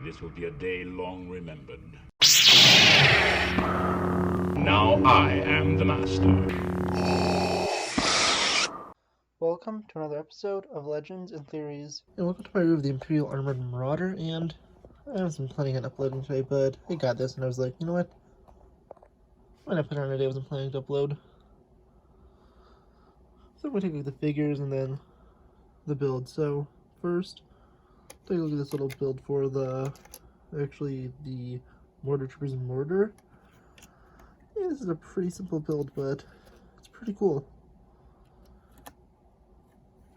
This will be a day long remembered. Now I am the master. Welcome to another episode of Legends and Theories. And welcome to my review of the Imperial Armored Marauder, and I wasn't planning on uploading today, but I got this and I was like, you know what? Why not put it on a day I wasn't planning to upload? So I'm going to take a look at the figures and then the build. So first, take a look at this little build for the Mortar Troopers Mortar. Yeah, this is a pretty simple build, but it's pretty cool.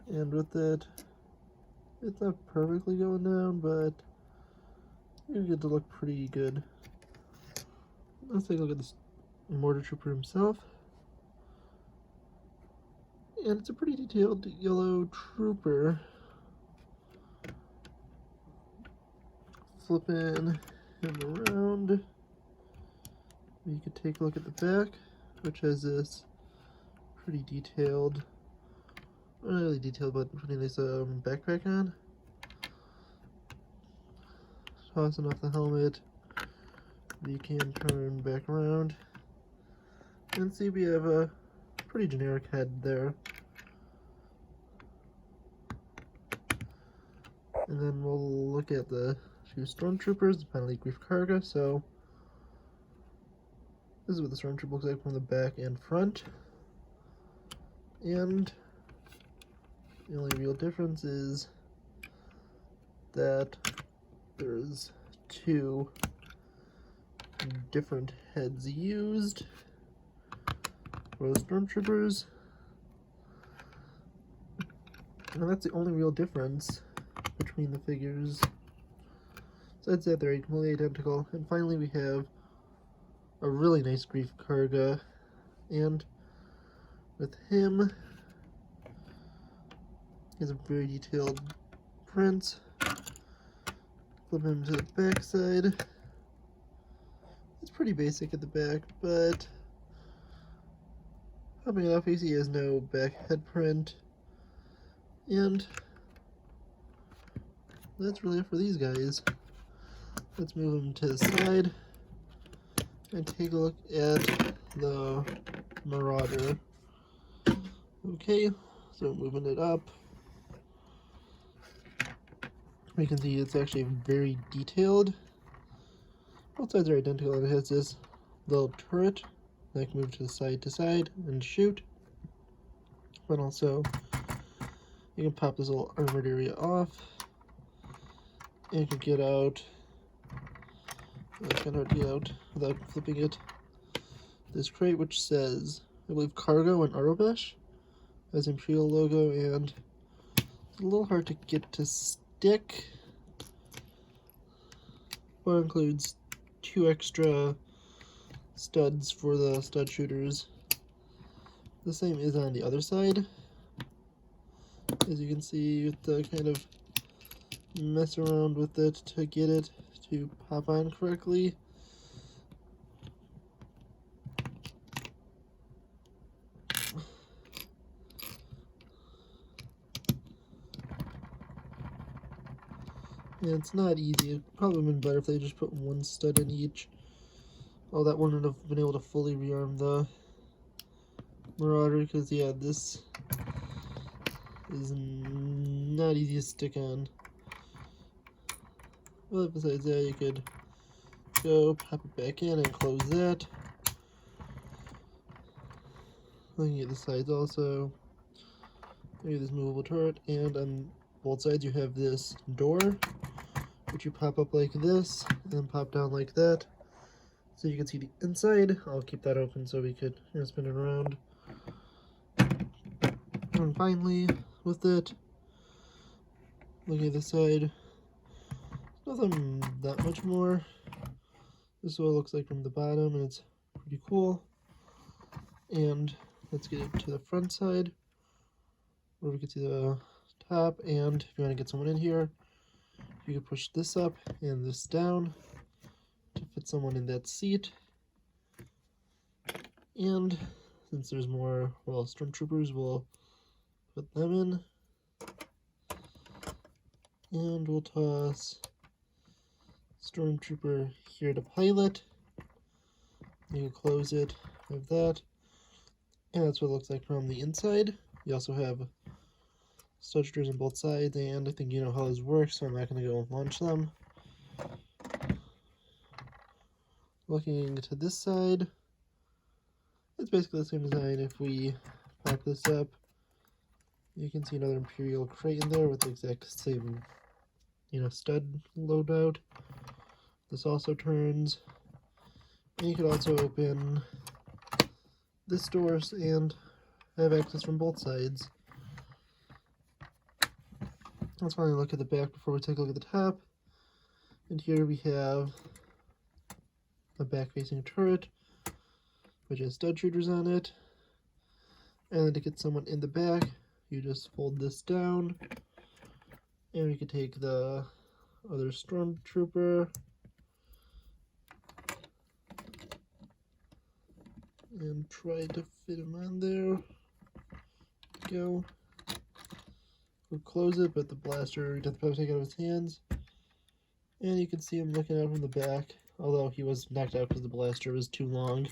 And with it, it's not perfectly going down, but you get to look pretty good. Let's take a look at this Mortar Trooper himself. And it's a pretty detailed yellow trooper. Flipping him around, you could take a look at the back, which has this pretty detailed, not really detailed, but pretty nice backpack on. Tossing off the helmet, you can turn back around and see we have a pretty generic head there. And then we'll look at the two stormtroopers, the penalty grief cargo. So this is what the stormtrooper looks like from the back and front. And the only real difference is that there's two different heads used for the stormtroopers. And that's the only real difference between the figures. Besides that, they're completely identical. And finally, we have a really nice grief karga, and with him, he has a very detailed print. Flip him to the back side. It's pretty basic at the back, but popping it off, he has no back head print, and that's really it for these guys. Let's move them to the side and take a look at the Marauder. Okay, so moving it up, we can see it's actually very detailed. Both sides are identical, and it has this little turret that can move to side and shoot. But also, you can pop this little armored area off, and you can get out. It's kind of hard to get out without flipping it. This crate, which says, I believe, cargo and Arabesh, has Imperial logo, and it's a little hard to get to stick, but it includes 2 extra studs for the stud shooters. The same is on the other side. As you can see, with the kind of mess around with it to get it to pop on correctly. Yeah, it's not easy. It'd probably been better if they just put 1 stud in each. Oh, that wouldn't have been able to fully rearm the Marauder, because yeah, this is not easy to stick on. But besides that, you could go pop it back in and close that. Looking at the sides also, maybe this movable turret, and on both sides you have this door, which you pop up like this, and then pop down like that, so you can see the inside. I'll keep that open so we could spin it around. And finally, with it, looking at the side, nothing that much more. This is what it looks like from the bottom, and it's pretty cool. And let's get it to the front side, where we can see the top. And if you want to get someone in here, you can push this up and this down to fit someone in that seat. And since there's more, well, stormtroopers, we'll put them in. And we'll toss Stormtrooper here to pilot. You can close it, have that. And that's what it looks like from the inside. You also have stretchers on both sides, and I think you know how this works, so I'm not going to go launch them. Looking to this side, it's basically the same design. If we pop this up, you can see another Imperial crate in there with the exact same, stud loadout. This also turns, and you can also open this doors and have access from both sides. Let's finally look at the back before we take a look at the top. And here we have a back-facing turret, which has stud shooters on it. And then to get someone in the back, you just fold this down, and we could take the other stormtrooper and try to fit him on there. Go. We'll close it, but the blaster doesn't probably take it out of his hands. And you can see him looking out from the back, although he was knocked out because the blaster was too long.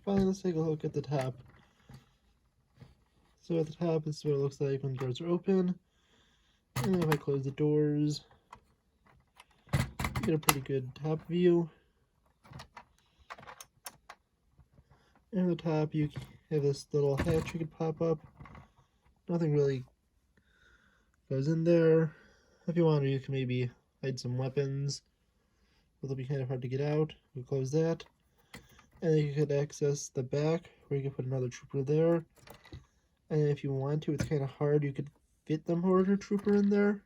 Finally, let's take a look at the top. So at the top, this is what it looks like when the doors are open. And then if I close the doors, you get a pretty good top view. And at the top, you have this little hatch you can pop up. Nothing really goes in there. If you want to, you can maybe hide some weapons, but they'll be kind of hard to get out. We'll close that. And then you could access the back, where you can put another trooper there. And if you want to, it's kind of hard. You could fit the Marauder trooper in there.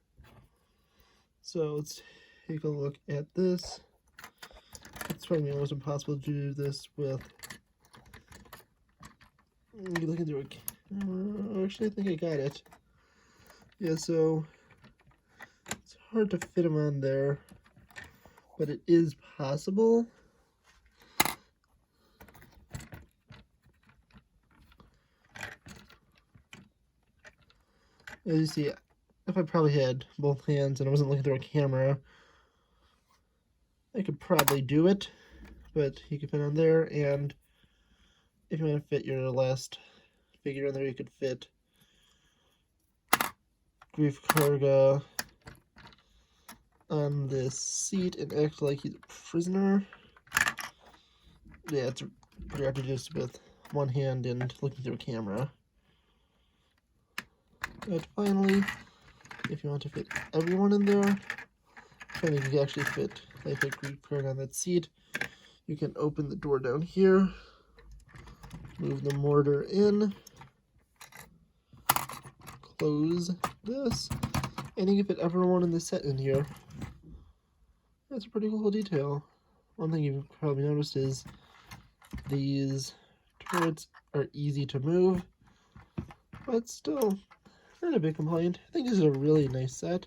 So let's take a look at this. It's probably almost impossible to do this with. You're looking through a. Actually, I think I got it. Yeah, so it's hard to fit him on there, but it is possible. As you see, if I probably had both hands and I wasn't looking through a camera, I could probably do it, but you can fit on there, and if you want to fit your last figure in there, you could fit Grief Karga on this seat and act like he's a prisoner. Yeah, it's pretty hard to do this with one hand and looking through a camera. But finally, if you want to fit everyone in there, and you can actually fit like a Grief Karga on that seat, you can open the door down here, move the mortar in, close this, and you can fit everyone in the set in here. That's a pretty cool detail. One thing you've probably noticed is these turrets are easy to move, but still not a big complaint. I think this is a really nice set.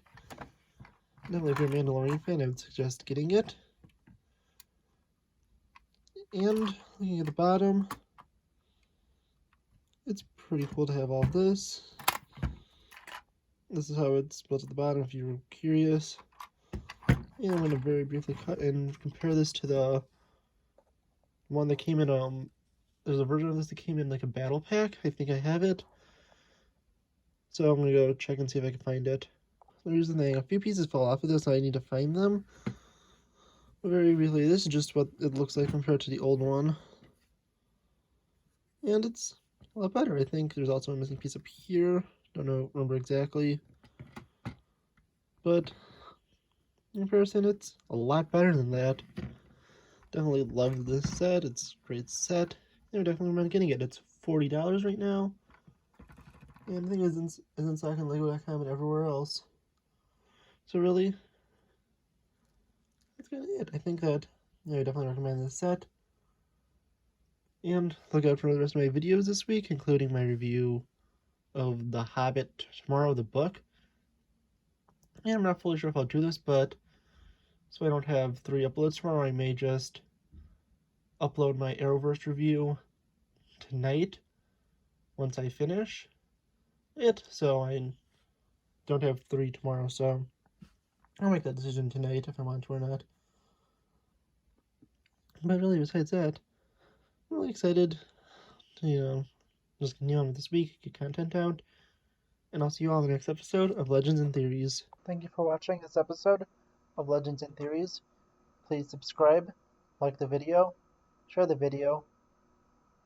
Definitely if you're a Mandalorian fan, I would suggest getting it. And looking at the bottom, it's pretty cool to have all this. This is how it's built at the bottom if you were curious. And I'm going to very briefly cut and compare this to the one that came in, there's a version of this that came in like a battle pack. I think I have it. So I'm going to go check and see if I can find it. So here's the thing, a few pieces fell off of this, and I need to find them. But very briefly, this is just what it looks like compared to the old one. And it's a lot better, I think. There's also a missing piece up here. Remember exactly. But in comparison, it's a lot better than that. Definitely love this set. It's a great set. I would definitely recommend getting it. It's $40 right now. And I think it's in stock on Lego.com and everywhere else. So really, that's kind of it. I think that I would definitely recommend this set. And look out for the rest of my videos this week, including my review of The Hobbit tomorrow, the book. And I'm not fully sure if I'll do this, but so I don't have 3 uploads tomorrow, I may just upload my Arrowverse review tonight once I finish it. So don't have 3 tomorrow, so I'll make that decision tonight if I want to or not. But really, besides that, I'm really excited to, just continue on with this week, get content out, and I'll see you all in the next episode of Legends and Theories. Thank you for watching this episode of Legends and Theories. Please subscribe, like the video, share the video,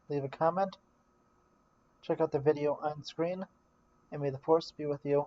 leave a comment, check out the video on screen, and may the Force be with you.